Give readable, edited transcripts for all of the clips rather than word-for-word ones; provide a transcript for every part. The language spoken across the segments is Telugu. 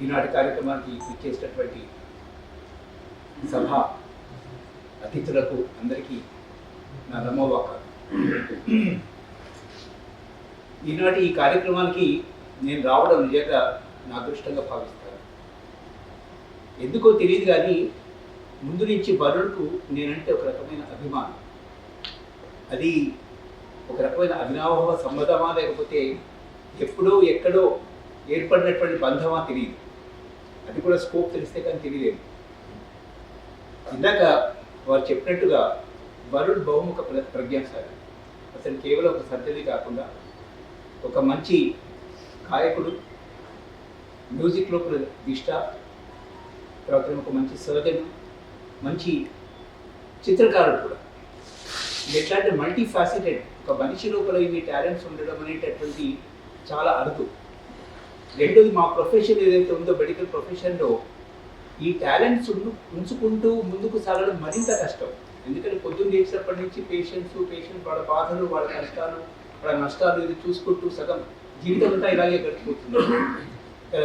ఈనాటి కార్యక్రమానికి ఇచ్చేసినటువంటి సభ అతిథులకు అందరికీ నా నమోవాకాలు. ఈనాటి ఈ కార్యక్రమానికి నేను రావడం నిజంగా నా అదృష్టంగా భావిస్తాను. ఎందుకో తెలియదు కానీ ముందు నుంచి వరుణ్కు నేనంటే ఒక రకమైన అభిమానం. అది ఒక రకమైన అవినాభావ సంబంధమా లేకపోతే ఎప్పుడో ఎక్కడో ఏర్పడినటువంటి బంధమా తెలియదు. అది కూడా స్కోప్ తెలిస్తే కానీ తెలియలేదు. ఇందాక వారు చెప్పినట్టుగా వరుణ్ బహుముఖ ప్రజ్ఞాశాలి. అసలు కేవలం ఒక సర్జరీ కాకుండా ఒక మంచి గాయకుడు, మ్యూజిక్ లోపల దిష్ట, తర్వాత ఒక మంచి సర్జన్, మంచి చిత్రకారుడు కూడా. ఎట్లాంటి మల్టీ ఫ్యాసిటెడ్ ఒక మనిషి లోపల ఇన్ని టాలెంట్స్ ఉండడం అనేటటువంటి చాలా అరుదు. రెండోది, మా ప్రొఫెషన్ ఏదైతే ఉందో మెడికల్ ప్రొఫెషన్లో ఈ టాలెంట్స్ ఉంచుకుంటూ ముందుకు సాగడం మరింత కష్టం. ఎందుకంటే పొద్దున్న లేచినప్పటి నుంచి పేషెంట్ వాళ్ళ బాధలు, వాళ్ళ కష్టాలు, వాళ్ళ నష్టాలు ఇది చూసుకుంటూ సగం జీవితం అంతా ఇలాగే గడిచిపోతుంది.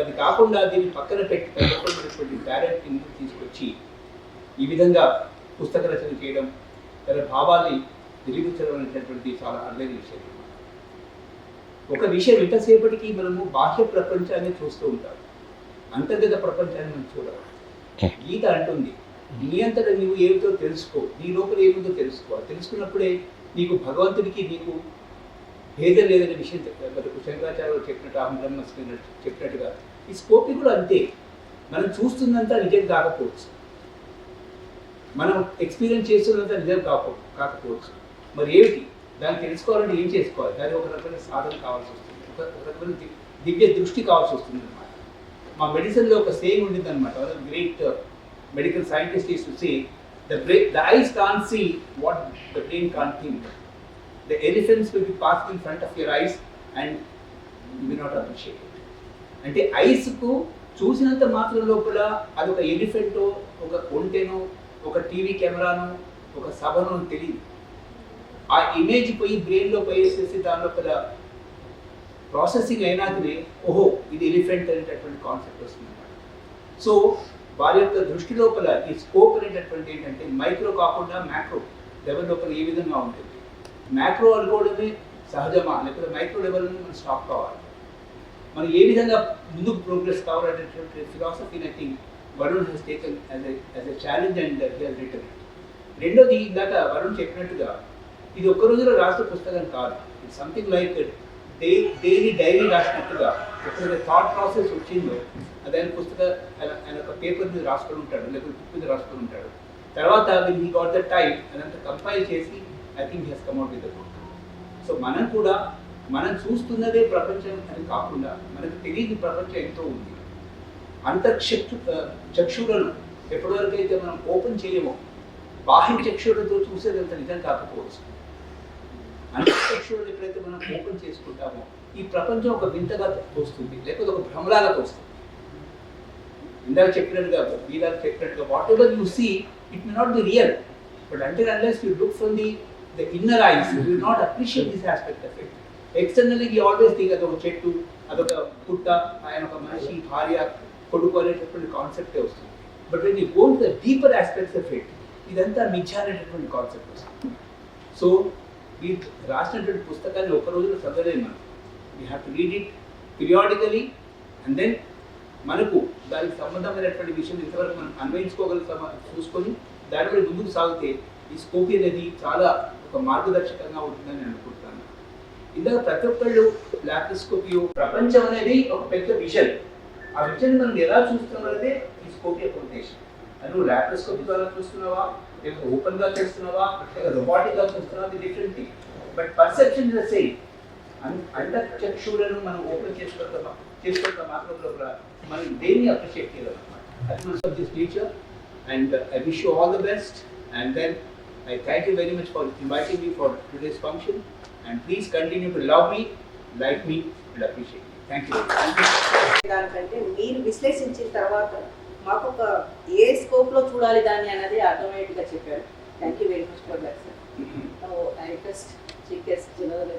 అది కాకుండా దీన్ని పక్కన పెట్టి తగ్గటువంటి టాలెంట్ని ముందుకు తీసుకొచ్చి ఈ విధంగా పుస్తక రచన చేయడం, తన భావాన్ని వెలిగించడం అనేటటువంటి చాలా అరుదైన విషయం. ఒక విషయం ఎంతసేపటికి మనము బాహ్య ప్రపంచాన్ని చూస్తూ ఉంటాం, అంతర్గత ప్రపంచాన్ని మనం చూడాలి. గీత అంటుంది, నీ అంతటా నీవు ఏమిటో తెలుసుకో, నీ లోపల ఏమిటో తెలుసుకోవాలి. తెలుసుకున్నప్పుడే నీకు భగవంతుడికి నీకు భేదం లేదనే విషయం చెప్తారు. మనకు శంకరాచార్యులు చెప్పినట్టు, బ్రహ్మస్కృ చెప్పినట్టుగా ఈ స్కోపి కూడా అంతే. మనం చూస్తున్నంత నిజం కాకపోవచ్చు, మనం ఎక్స్పీరియన్స్ చేస్తున్నంత నిజం కాకపోవచ్చు. మరి ఏమిటి దాన్ని తెలుసుకోవాలంటే ఏం చేసుకోవాలి? దాని ఒక రకమైన సాధన కావాల్సి వస్తుంది, ఒక రకమైన దివ్య దృష్టి కావాల్సి వస్తుంది అనమాట. మా మెడిసిన్లో ఒక సేయింగ్ ఉండింది అనమాట. Great medical scientist is to say, the eyes can't see what the brain can't think. The elephants will be passing in front of your eyes and you will not appreciate it. అంటే ఐస్కు చూసినంత మాత్రం లోపల అది ఒక ఎలిఫెంటో, ఒక ఒంటెనో, ఒక టీవీ కెమెరానో, ఒక సభనో తెలియదు. ఆ ఇమేజ్ పోయి బ్రెయిన్లో పోయేసేసి దాని లోపల ప్రాసెసింగ్ అయినాకనే ఓహో ఇది ఎలిఫెంట్ అనేటటువంటి కాన్సెప్ట్ వస్తుంది అన్నమాట. సో వారి యొక్క దృష్టి లోపల ఈ స్కోప్ అనేటటువంటి ఏంటంటే మైక్రో కాకుండా మ్యాక్రో లెవెల్ లోపల ఏ విధంగా ఉంటుంది. మ్యాక్రో అనుకోవడమే సహజమా, లేకపోతే మైక్రో లెవెల్ మనం స్టాప్ కావాలి, మనం ఏ విధంగా ముందుకు ప్రోగ్రెస్ కావాలనేటువంటి philosophy I think Varun he's taken as a challenge and he has written. రెండోది, ఇందాక వరుణ్ చెప్పినట్టుగా ఇది ఒక్క రోజులో రాసిన పుస్తకం కాదు. ఇట్స్ సంథింగ్ లైక్ డైలీ రాసినట్టుగా ఎప్పుడైతే థాట్ ప్రాసెస్ వచ్చిందో అది ఆయన ఆయన ఒక పేపర్ మీద రాసుకొని ఉంటాడు, లేకపోతే బుక్ మీద రాసుకొని ఉంటాడు. తర్వాత will he got the time అదంతా కంపైల్ చేసి I think he has come out with the book. So మనం కూడా మనం చూస్తున్నదే ప్రపంచం అని కాకుండా మనకు తెలియని ప్రపంచం ఎంతో ఉంది. చక్షులను ఎప్పటివరకైతే మనం ఓపెన్ చేయమో, బాహ్య చక్షులతో చూసేది అంత నిజం కాకపోవచ్చు, అంతఃచక్షులను ఎప్పుడైతే మనం ఓపెన్ చేసుకుంటామో ఈ ప్రపంచం ఒక వింతగా తోస్తుంది, లేకపోతే ఒక భ్రమలాగా తోస్తుంది. ఇందాక చెప్పినట్టుగా whatever you see it may not be real, but until unless you look from the inner eyes you will not appreciate this aspect of it. Externally you always think అదొక చెట్టు, అదొక పుట్ట, ఆయన ఒక మనిషి, భార్య, కొడుకు అనేటటువంటి కాన్సెప్టే వస్తుంది. But when you go to the deeper aspects of it ఇదంతా మిథ్య అనేటటువంటి కాన్సెప్ట్ వస్తుంది. సో ఈ రాసినటువంటి పుస్తకాన్ని ఒక రోజులో చదవలేము మనం. We have to read it periodically and then మనకు దానికి సంబంధమైనటువంటి విషయం ఇంతవరకు మనం అన్వయించుకోగలుగుతామా చూసుకొని దాని మీద ముందుకు సాగితే ఈ స్కోపి అనేది చాలా ఒక మార్గదర్శకంగా ఉంటుందని నేను అనుకుంటున్నాను. ఇందాక ప్రతి ఒక్కళ్ళు లాప్రోస్కోపీ ప్రపంచం అనేది ఒక పెద్ద విజన్. ఆ విజన్ మనం ఎలా చూస్తున్నాం అనేది ఈ స్కోపి యొక్క ఉద్దేశం. అది నువ్వు లాప్రోస్కోపీ ద్వారా చూస్తున్నావా, లేకపోతే ఓపెన్గా చేస్తున్నావా, లేక రోబోటిక్గా చూస్తున్నావా, అది different thing. But perception is the same. అంతఃచక్షువులను మనం ఓపెన్ చేసుకుంటాం మాత్రం లోపల మనం దేన్ని అప్రిషియేట్ చేయాలన్నమాట. అది మన this teacher and I wish you all the best and then I thank you very much for inviting me for today's function and please continue to love me, like me and appreciate me. Thank you. దానికంటే మీరు విశ్లేషించిన తర్వాత మాకు ఒక ఏ స్కోప్లో చూడాలి దాన్ని అనేది అర్థమయ్యేట్టుగా చెప్పారు. Thank you very much for that sir. I request chief guest general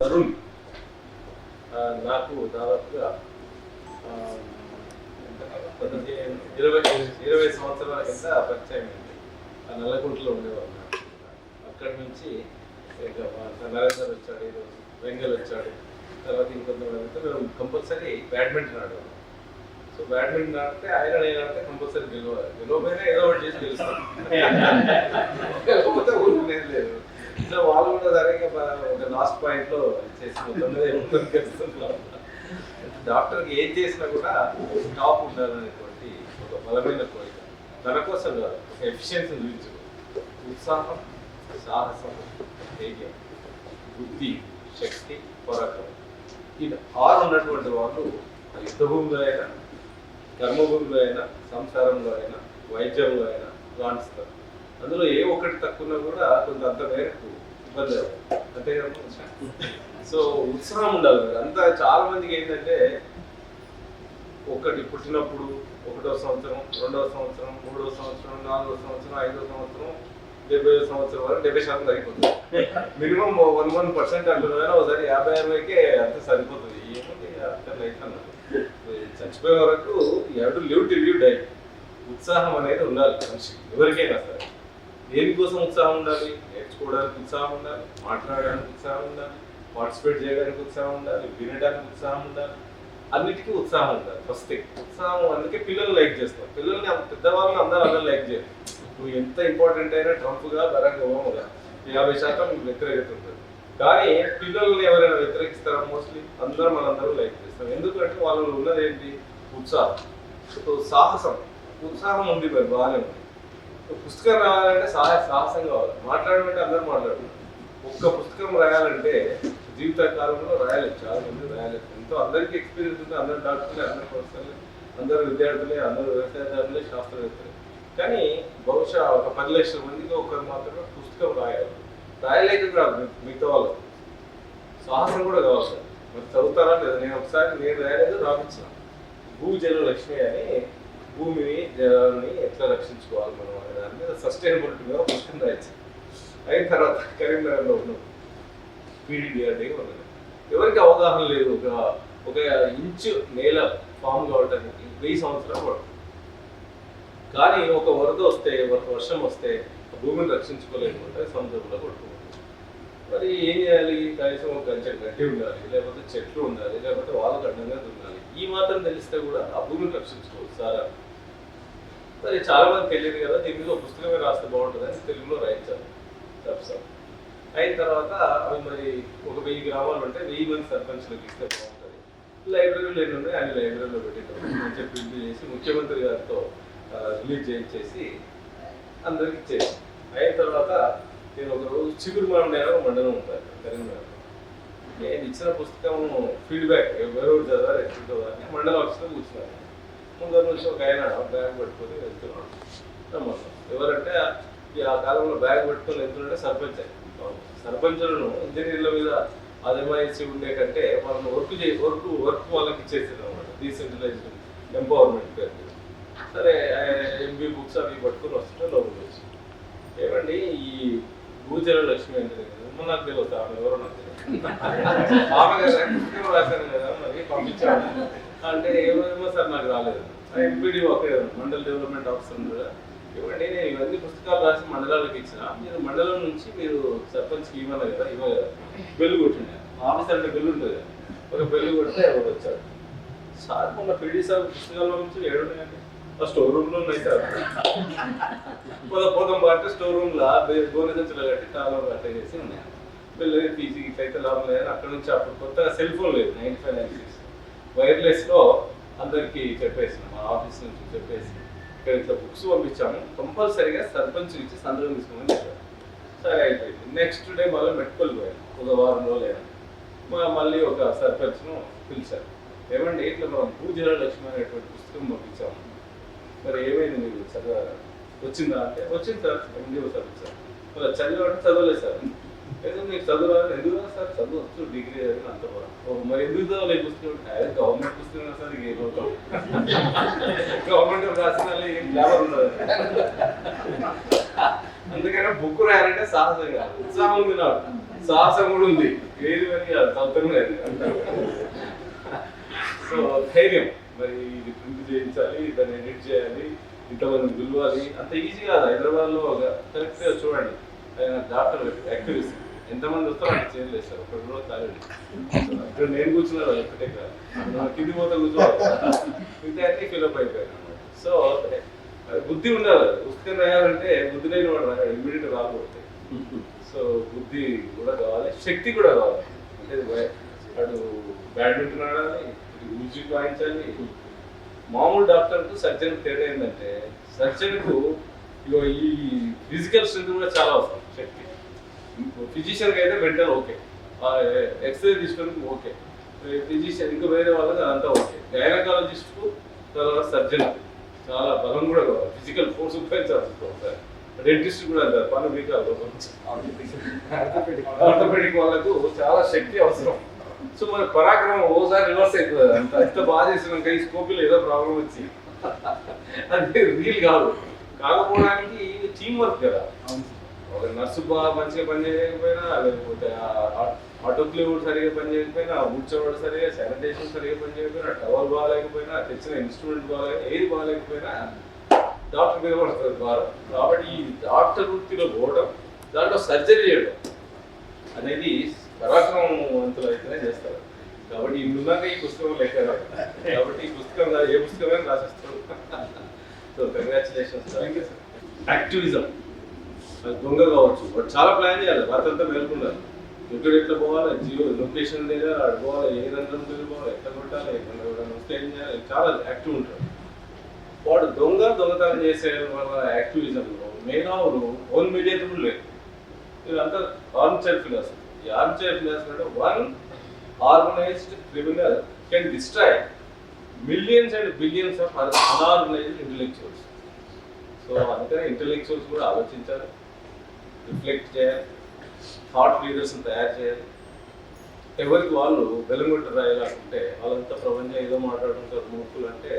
Varun నాకు దాదాపుగా సంవత్సరాల కింద పరిచయం అయింది. ఆ నల్లకుంటలో ఉండేవాళ్ళు. అక్కడి నుంచి ఇక నరేందర్ వచ్చాడు, ఈరోజు వెంగల్ వచ్చాడు, తర్వాత ఇంకొంతమంది మేము కంపల్సరీ బ్యాడ్మింటన్ ఆడేవాళ్ళం. సో బ్యాడ్మింటన్ ఆడితే ఆయన నేను ఆడితే కంపల్సరీ గెలవపోయినా ఏదో ఒకటి చేసి గెలుస్తాం, గెలవకపోతే ఊరుకునేది లేదు. సో వాళ్ళు కూడా సరిగ్గా ఒక లాస్ట్ పాయింట్లో చేసి మొత్తం గెలుస్తున్నాం. డాక్టర్కి ఏం చేసినా కూడా టాప్ ఉండాలనేటువంటి ఒక బలమైన కోరిక. తన కోసం కాదు, ఒక ఎఫిషియన్సీ గురించి ఉత్సాహం, సాహసం, ధైర్యం, బుద్ధి, శక్తి, పోరాటం, ఇది 6 ఉన్నటువంటి వాళ్ళు యుద్ధ భూమిలో అయినా, కర్మభూమిలో అయినా, సంసారంలో అయినా, వైద్యంలో అయినా రాణిస్తారు. అందులో ఏ ఒక్కటి తక్కువన్నా కూడా కొంత అంత మేరకు ఇబ్బంది అవుతుంది, అంతే కదా. సో ఉత్సాహం ఉండాలి. అంతా చాలా మందికి ఏంటంటే ఒకటి పుట్టినప్పుడు 1వ సంవత్సరం, 2వ సంవత్సరం, 3వ సంవత్సరం, 4వ సంవత్సరం, 5వ సంవత్సరం, 70వ సంవత్సరం వరకు 70% తగ్గిపోతుంది. మినిమం 1% అంటున్నా ఒకసారి 50-60కే అంత సరిపోతుంది. ఏముంది అర్థం అవుతున్నారు. చచ్చిపోయే వరకు you have to live till you die. ఉత్సాహం అనేది ఉండాలి మనిషి, ఎవరికైనా సరే. దేనికోసం ఉత్సాహం ఉండాలి? నేర్చుకోవడానికి ఉత్సాహం ఉండాలి, మాట్లాడడానికి ఉత్సాహం ఉండాలి, పార్టిసిపేట్ చేయడానికి ఉత్సాహం ఉండాలి, వినడానికి ఉత్సాహం ఉండాలి, అన్నిటికీ ఉత్సాహం ఉండాలి. ఫస్ట్ ఉత్సాహం. అందుకే పిల్లలు లైక్ చేస్తారు. పిల్లల్ని పెద్దవాళ్ళని అందరూ లైక్ చేయరు. నువ్వు ఎంత ఇంపార్టెంట్ అయినా ట్రంప్గా, బరాక్ ఒబామాగా 50% వ్యతిరేకత ఉంటుంది. కానీ పిల్లల్ని ఎవరైనా వ్యతిరేకిస్తారా? మోస్ట్లీ మనందరూ లైక్ చేస్తాం. ఎందుకంటే వాళ్ళు ఉన్నది ఏంటి? ఉత్సాహం. సాహసం. ఉత్సాహం ఉంది, మరి బాగానే ఉంది. పుస్తకం రాయాలంటే సాహసం కావాలి. మాట్లాడమంటే అందరూ మాట్లాడుతున్నారు. ఒక్క పుస్తకం రాయాలంటే జీవిత కాలంలో రాయలేదు, చాలా మంది రాయలేదు. ఎంతో అందరికీ ఎక్స్పీరియన్స్ ఉంది. అందరు డాక్టర్లే, అందరు ప్రొఫెసర్లే, అందరు విద్యార్థులే, అందరు వ్యవసాయదారులే, శాస్త్రవేత్తలే. కానీ బహుశా ఒక 10 లక్షల మందికి ఒకరు మాత్రమే పుస్తకం రాయాలి. రాయలేక కాదు, మిగతా వాళ్ళు సాహసం కూడా కావాలి. మరి చదువుతారా లేదా? నేను రాయలేదు, రాపించిన భూజల లక్ష్మి అని, భూమిని జలాన్ని ఎట్లా రక్షించుకోవాలి మనం అనే దాని మీద సస్టైనబిలిటీ మీద పుస్తకం రాయించాను. అయిన తర్వాత కరీంనగర్లో ఉన్నాం, PDDRD ఉన్నది. ఎవరికి అవగాహన లేదు. ఒక ఇంచు నేల ఫామ్ కావడానికి 1000 సంవత్సరాలు పడుతుంది. కానీ ఒక వరద వస్తే, ఒక వర్షం వస్తే భూమిని రక్షించుకోలేకపోతే సముద్రంలో కొట్టుకుంటుంది. మరి ఏం చేయాలి? కనీసం ఒక గడ్డి ఉండాలి, లేకపోతే చెట్లు ఉండాలి, లేకపోతే వాళ్ళకి అడ్డంగా ఉండాలి. ఈ మాత్రం తెలిస్తే కూడా ఆ భూమిని రక్షించుకోవచ్చు సారా. మరి చాలా మంది తెలియదు కదా, దీని మీద పుస్తకమే రాస్తే బాగుంటుందని తెలుగులో రాయించాలి. తప్పసారి అయిన తర్వాత అవి మరి ఒక 1000 గ్రామాలు ఉంటే 1000 మంది సర్పంచ్లకు ఇస్తే బాగుంటుంది. లైబ్రరీలు ఎన్ని ఉన్నాయి అన్ని లైబ్రరీలో పెట్టేటప్పుడు మంచిగా ప్రింట్ చేసి ముఖ్యమంత్రి గారితో రిలీజ్ చేయించేసి అందరికి ఇచ్చేసి, అయిన తర్వాత నేను ఒకరోజు చిగురుమానం మండలం ఉంటాను కరీంనగర్. నేను ఇచ్చిన పుస్తకం ఫీడ్బ్యాక్ ఎవరెవరు చదివారు, ఎప్పుడు చదవాలి, మండల ఆఫీస్లో కూర్చున్నాను. ముందర నుంచి ఒక ఆయన బ్యాగ్ పట్టుకొని వెళ్తున్నాడు. రమ్మన్నాను. ఎవరంటే ఆ కాలంలో బ్యాగ్ పట్టుకొని వెళ్తుంటే సర్పంచులను ఇంజనీర్ల మీద అదమాయించి ఉండే కంటే వాళ్ళని వర్క్ వాళ్ళకి ఇచ్చేసారు అనమాట. డీసెంట్రలైజ్డ్ ఎంపవర్మెంట్ పేరు. సరే ఎంబీ బుక్స్ అవి పట్టుకొని వస్తుంటే లోపలికి వచ్చి, ఏమండి ఈ భూజల లక్ష్మి అంటే నాకు తెలియదు, ఆమె ఎవరో నాకు తెలియదు, ఆమె పుస్తకం రాశాను కదా మరి పంపించాను అంటే, ఏమేమో సార్ నాకు రాలేదు. ఎంపీడీ ఒకే మండల డెవలప్మెంట్ ఆఫీసర్ ఉంది. ఇవ్వండి, నేను ఇవన్నీ పుస్తకాలు రాసి మండలాలకు ఇచ్చిన, మీరు మండలం నుంచి మీరు సర్పంచ్కి ఇవ్వాలి కదా, ఇవ్వాలి కదా, బెల్లు కొట్టిండే ఆఫీసర్ అంటే బెల్లు ఉంటుంది కదా, ఒక బెల్లు కొడితే ఎవరు వచ్చాడు. సార్ మొన్న పీడీ సార్ పుస్తకాల నుంచి 7 ఉన్నాయండి. ఆ స్టోర్ రూమ్లో ఉన్నాయి సార్. పోదాం పాటే స్టోర్ రూమ్లో గోనె సంచులు కట్టి తాళం కట్టేసి ఉన్నాయి. పిల్లలు పీసీ ఇట్లయితే లాభం లేదని అక్కడ నుంచి అప్పుడు కొత్తగా సెల్ ఫోన్ లేదు, 9596 వైర్లెస్లో అందరికీ చెప్పేసినాం. మా ఆఫీస్ నుంచి చెప్పేసి ఇక్కడ ఇట్లా బుక్స్ పంపించాము, కంపల్సరీగా సర్పంచ్ ఇచ్చి సంతకం తీసుకోమని చెప్పారు. సరే అయిపోయింది. నెక్స్ట్ డే మళ్ళీ మెట్టుకోలు పోయాను, ఒక వారం రోజులు అయినా మళ్ళీ ఒక సర్పంచ్ను పిలిచారు. ఏమండి ఇట్లా మనం భూజల లక్ష్మి అనేటువంటి పుస్తకం పంపించాము, మరి ఏమైంది మీరు చదువు వచ్చిందా అంటే, వచ్చింది సార్, ఎండిఓ సార్ ఇచ్చారు. మరి చదివాడు చదవలేదు సార్. ఏదో మీకు చదువు రాదు. ఎందుకు రాదు సార్? చదువు వచ్చు, డిగ్రీ చదివిన అంత బాగా. మరి ఎందుకు చదవలేదు పుస్తకం? అదే గవర్నమెంట్ పుస్తకం సార్, ఏ రోజు గవర్నమెంట్ రాసిన ఏం ఫ్లేవర్ ఉండదు. అందుకనే బుక్ రాయాలంటే సాహసం కాదు, ఉత్సాహం ఉంది, నాకు సాహసం కూడా ఉంది. ఏది మరి చదువుతాం లేదు. సో ధైర్యం, మరి ఇది ప్రింట్ చేయించాలి, దాన్ని ఎడిట్ చేయాలి, ఇంతమంది పిలవాలి అంత ఈజీ కాదు. హైదరాబాద్లో కరెక్ట్గా చూడండి, ఆయన డాక్టర్ యాక్టివిస్ట్ ఎంతమంది వస్తారో అంత చేతులు వేస్తారు. ఒకటి రోజు తాగండి. ఇక్కడ నేను కూర్చున్నాను ఎక్కడే కాదు, కింది పోతే కూర్చోవాలి, మిగతా అన్ని ఫిల్అప్ అయిపోయాను అనమాట. సో బుద్ధి ఉండాలి. పుస్తకం రాయాలంటే బుద్ధి లేని వాడు రాయాలి, ఇమ్మీడియట్ రాకపోతే. సో బుద్ధి కూడా కావాలి, శక్తి కూడా కావాలి. అంటే అటు బ్యాడ్మింటన్ ఆడాలి, ఇటు మ్యూజిక్ వాయించాలి. మామూలు డాక్టర్కు సర్జన్ తేడా ఏంటంటే, సర్జన్కు ఈ ఫిజికల్ స్ట్రెంత్ కూడా చాలా అవసరం, శక్తి. ఫిజిషియన్కి అయితే మెంటల్ ఓకే, ఎక్స్రే తీసుకోవడానికి ఓకే, ఫిజిషియన్ ఇంకా వేరే వాళ్ళకి అదంతా ఓకే. గైనకాలజిస్ట్కు తర్వాత సర్జన్ చాలా బలం కూడా కావాలి, ఫిజికల్ ఫోర్స్ ఉపయోగించాల్సి. డెంటిస్ట్ కూడా అంటారు పన్ను వీకాలు, ఆర్థోపెడిక్ వాళ్ళకు చాలా శక్తి అవసరం. సో మరి పరాక్రమం ఓసారి రివర్స్ అవుతుంది. అంత బాగా చేసినాక ఈ స్కోపిలో ఏదో ప్రాబ్లం వచ్చి అంటే రీల్ కాదు. కాకపోవడానికి టీం వర్క్ కదా. ఒక నర్సు బాగా మంచిగా పని చేయకపోయినా, లేకపోతే ఆటోక్లేవుడ్ సరిగా పని చేయకపోయినా, ఊడ్చేవాడు సరిగా, శానిటేషన్ సరిగా పని చేయకపోయినా, టవల్ బాగాలేకపోయినా, తెచ్చిన ఇన్స్ట్రుమెంట్ ఏది బాగాలేకపోయినా డాక్టర్ మీద పడుతుంది భారం. కాబట్టి ఈ డాక్టర్ వృత్తిలో పోవడం, దాంట్లో సర్జరీ చేయడం అనేది పరాక్రమవంతులు అయితేనే చేస్తారు. కాబట్టి ఇందులోనే ఈ పుస్తకం లెక్క. కాబట్టి ఈ పుస్తకం ఏ పుస్తకమైనా రాసిస్తారు. So congratulations. యాక్టివిజం దొంగ కావచ్చు, వాడు చాలా ప్లాన్ చేయాలి, రాత్రంతా మేలుకున్నారు. ఎక్కడ ఎట్లా పోవాలి, జియో లొకేషన్ లేదా అటు పోవాలి, ఏ రంధ్రం పోవాలి, ఎట్లా కొట్టాలి, ఎక్కడ వస్తే ఏం చేయాలి, చాలా యాక్టివ్ ఉంటాడు వాడు. దొంగతనం చేసే వాళ్ళ యాక్టివిజంలో మేధావులు ఓన్ మీడియేటబుల్ లేదు. ఇదంతా ఆర్మ్చైర్ ఫిలాసఫీ. ఈ ఆర్మ్చైర్ ఫిలాసఫీ అంటే one organised criminal can destroy millions and billions of unorganised intellectuals. So అందుకనే ఇంటెలెక్చువల్స్ కూడా ఆలోచించాలి, రిఫ్లెక్ట్ చేయాలి, థాట్ లీడర్స్ని తయారు చేయాలి. ఎవరికి వాళ్ళు వెలుగుంట రాయాలనుకుంటే వాళ్ళంతా ప్రపంచం ఏదో మాట్లాడుతుంటారు మూర్ఖులు అంటే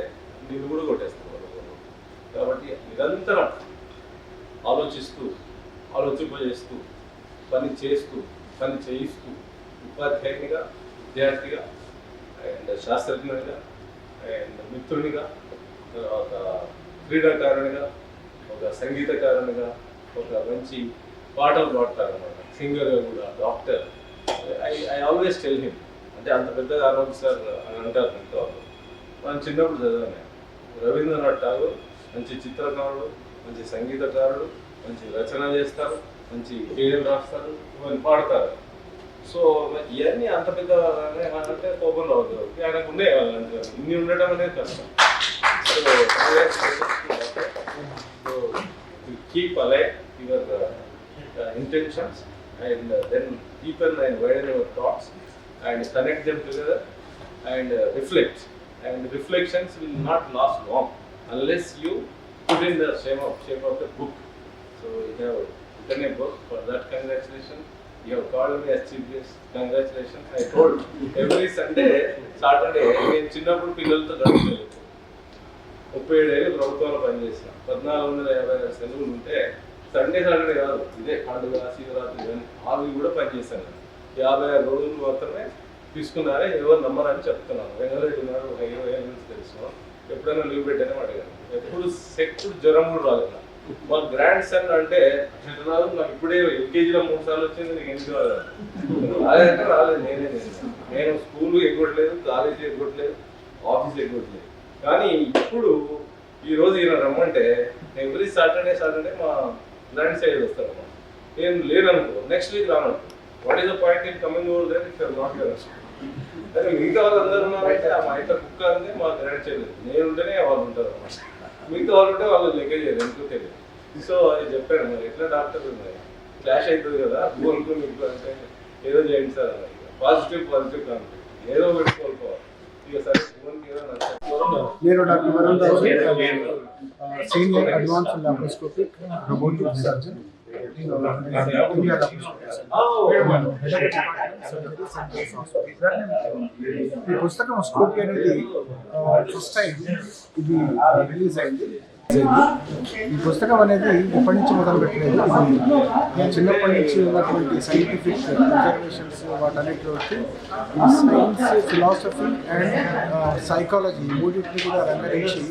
నిన్ను కూడా కొట్టేస్తారు వాళ్ళు. కాబట్టి నిరంతరం ఆలోచిస్తూ, ఆలోచింపజేస్తూ, పని చేస్తూ, పని చేయిస్తూ, ఉపాధ్యాయునిగా, విద్యార్థిగా, అండ్ శాస్త్రజ్ఞునిగా, అండ్ మిత్రునిగా, ఒక క్రీడాకారునిగా, ఒక సంగీతకారునిగా, ఒక మంచి పాటలు పాడతారనమాట, సింగర్గా కూడా, doctor. I always tell him, అంటే అంత పెద్దగా ఆరోగ్య సార్ అని అంటారు ఇంట్లో వాళ్ళు. మనం చిన్నప్పుడు చదివాను, రవీంద్రనాథ్ ఠాగూర్ మంచి చిత్రకారుడు, మంచి సంగీతకారుడు, మంచి రచన చేస్తారు, మంచి గేయాలు రాస్తారు, ఇవన్నీ పాడతారు. సో ఇవన్నీ అంత పెద్ద అంటే కోపం రావద్దు, ఆయనకు ఉండే వాళ్ళు అంటే ఇన్ని ఉండటం అనేది కష్టం. So keep alive your intentions and then deepen and widen your thoughts and connect them together and reflect. And reflections will not last long unless you put in the shape of the book. So you have written a book. For that, congratulations. You have called me as chief guest. Congratulations. I told every Sunday, Saturday, నేను చిన్నప్పుడు పిల్లలతో గడుపుతాను. 37 ఏళ్ళు ప్రభుత్వంలో పనిచేసిన 1456 సెలవులు ఉంటే సండే కాదు, ఇదే పండుగ శివరాత్రి ఇవన్నీ అవి కూడా పనిచేశాను. 56 రోజులు మాత్రమే తీసుకున్నారే, ఎవరు నమ్మరని చెప్తున్నాను. వెంగళరెడ్డి ఉన్నారు, 20 ఏళ్ళ నుంచి తెలుసు. ఎప్పుడైనా లీవ్ పెట్టానే అడిగాను. ఎప్పుడు జ్వరం కూడా రాలేదు. మా గ్రాండ్ సన్ అంటే రాదు, నాకు ఇప్పుడే ఎల్కేజీలో 3 సార్లు వచ్చింది, నీకు ఎందుకు రాలేదు? రాలేదంటే రాలేదు. నేను స్కూల్ ఎగ్గొట్టలేదు, కాలేజీ ఎగ్గొట్టలేదు, ఆఫీస్ ఎగ్గొట్టలేదు. కానీ ఇప్పుడు ఈరోజు ఈయన రమ్మంటే ఎవ్రీ సాటర్డే మా గ్రాండ్ సైడ్ వస్తారమ్మా. నేను లేననుకో నెక్స్ట్ వీక్ రాననుకో. What is the point in coming over there if you are not there? అదే మిగతా వాళ్ళు అందరూ ఉన్నారంటే మా ఇంట్లో కుక్క అంతే, మా గ్రాండ్ సైడ్ నేను ఉంటేనే వాళ్ళు ఉంటారు అన్నమాట. మిగతా వాళ్ళు ఉంటే వాళ్ళు లెక్క చేయరు, ఎందుకు తెలియదు. సో అది చెప్పాను, మరి ఎట్లా డాక్టర్ మరి క్లాష్ అవుతుంది కదా, గోల్కు మీకు అంటే ఏదో చేయండి సార్ అన్నారు. పాజిటివ్ కాన్ఫిడెంట్ ఏదో పెట్టుకోవాలి. ఇక సరే నేను doctor Varun Rao, senior advanced laparoscopic robotic surgeon, India ఈ పుస్తకం స్కోపీ అనేది ఫస్ట్ టైం ఇది రిలీజ్ అయింది. ఈ పుస్తకం అనేది ఇప్పటి నుంచి మొదలు పెట్టలేదు. ఇది చిన్నప్పటి నుంచి ఉన్నటువంటి సైంటిఫిక్ అబ్జర్వేషన్స్ వాటన్నిటిలోకి ఈ సైన్స్, ఫిలాసఫీ అండ్ సైకాలజీ ఈ మూడింటిని కూడా రంగరించి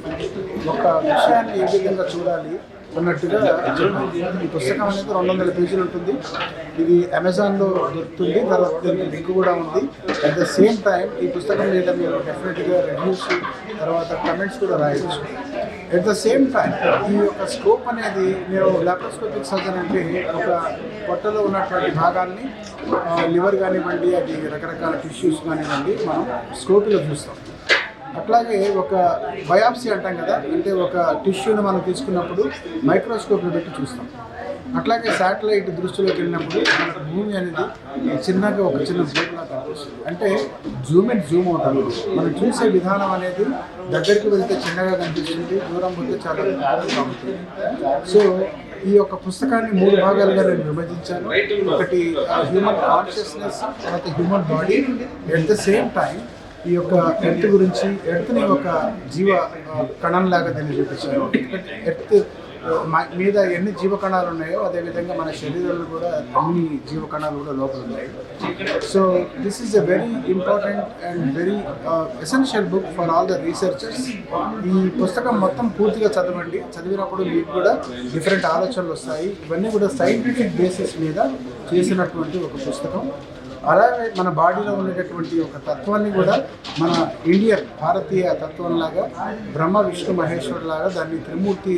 ఒక విషయాన్ని ఏ విధంగా చూడాలి అన్నట్టుగా ఈ పుస్తకం అనేది 200 పేజీలు ఉంటుంది. ఇది అమెజాన్లో దొరుకుతుంది. తర్వాత దీనికి లింక్ కూడా ఉంది. అట్ ద సేమ్ టైం ఈ పుస్తకం మీద మీరు డెఫినెట్గా రివ్యూస్ తర్వాత కమెంట్స్ కూడా రాయొచ్చు. అట్ ద సేమ్ టైం ఈ యొక్క స్కోప్ అనేది నేను లాప్రోస్కోపిక్ సర్జన్ అంటే ఒక పొట్టలో ఉన్నటువంటి భాగాల్ని లివర్ కానివ్వండి, అది రకరకాల టిష్యూస్ కానివ్వండి మనం స్కోప్లో చూస్తాం. అట్లాగే ఒక బయాప్సీ అంటాం కదా, అంటే ఒక టిష్యూని మనం తీసుకున్నప్పుడు మైక్రోస్కోప్లో పెట్టి చూస్తాం. అట్లాగే శాటిలైట్ దృష్టిలోకి వెళ్ళినప్పుడు మనకు భూమి అనేది చిన్నగా ఒక చిన్న బ్లోక్లా కనిపిస్తుంది. అంటే జూమ్ అండ్ జూమ్ అవుతుంది. మనం చూసే విధానం అనేది దగ్గరికి వెళ్తే చిన్నగా కనిపిస్తుంది, దూరం పోతే చాలా పెద్దగా ఉంటుంది. సో ఈ యొక్క పుస్తకాన్ని 3 భాగాలుగా నేను విభజించాను. ఒకటి హ్యూమన్ కాన్షియస్నెస్, తర్వాత human body, at the same time ఈ యొక్క ఎర్త్ గురించి, ఎర్త్ని ఒక జీవ కణంలాగా దీన్ని చూపించాను. ఎర్త్ మీద ఎన్ని జీవకణాలు ఉన్నాయో అదేవిధంగా మన శరీరంలో కూడా అన్ని జీవకణాలు కూడా లోపల ఉన్నాయి. So this is a very important and very essential book for all the researchers. ఈ పుస్తకం మొత్తం పూర్తిగా చదవండి. చదివినప్పుడు మీకు కూడా డిఫరెంట్ ఆలోచనలు వస్తాయి. ఇవన్నీ కూడా సైంటిఫిక్ బేసిస్ మీద చేసినటువంటి ఒక పుస్తకం. అలాగే మన బాడీలో ఉండేటటువంటి ఒక తత్వాన్ని కూడా మన ఇండియన్ భారతీయ తత్వంలాగా బ్రహ్మ విష్ణు మహేశ్వరులాగా దాన్ని త్రిమూర్తి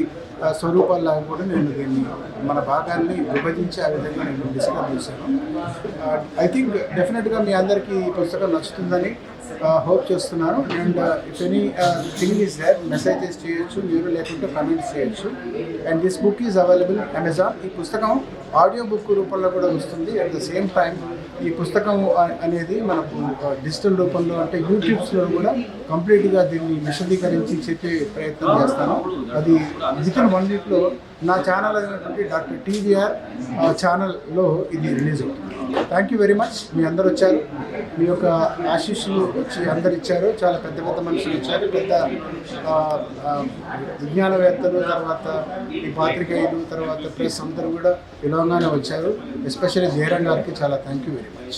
స్వరూపాల్లాగా కూడా నేను దీన్ని మన భాగాన్ని విభజించి ఆ విధంగా నేను డిస్కస్ చేశాను. ఐ థింక్ డెఫినెట్గా మీ అందరికీ ఈ పుస్తకం నచ్చుతుందని హోప్ చేస్తున్నాను. And if anything is there messages చేయొచ్చు మీరు, లేకుంటే కమెంట్స్ చేయొచ్చు. And this book is available Amazon. ఈ పుస్తకం ఆడియో బుక్ రూపంలో కూడా వస్తుంది. అట్ ద సేమ్ టైం ఈ పుస్తకం అనేది మనకు డిజిటల్ రూపంలో అంటే యూట్యూబ్స్లో కూడా కంప్లీట్గా దీన్ని విశదీకరించి చెప్పే ప్రయత్నం చేస్తాను. అది వితిన్ 1 వీక్లో నా ఛానల్ అయినటువంటి డాక్టర్ టీవీఆర్ ఛానల్లో ఇది రిలీజ్ అవుతుంది. Thank you very much. మీ అందరు వచ్చారు, మీ యొక్క ఆశీస్సులు వచ్చి అందరు ఇచ్చారు. చాలా పెద్ద పెద్ద మనుషులు వచ్చారు, పెద్ద విజ్ఞానవేత్తలు, తర్వాత ఈ పాత్రికేయులు, తర్వాత ప్రెస్ అందరూ కూడా పిలవంగానే వచ్చారు. ఎస్పెషల్లీ జయరాం గారికి చాలా థ్యాంక్ యూ వెరీ మచ్.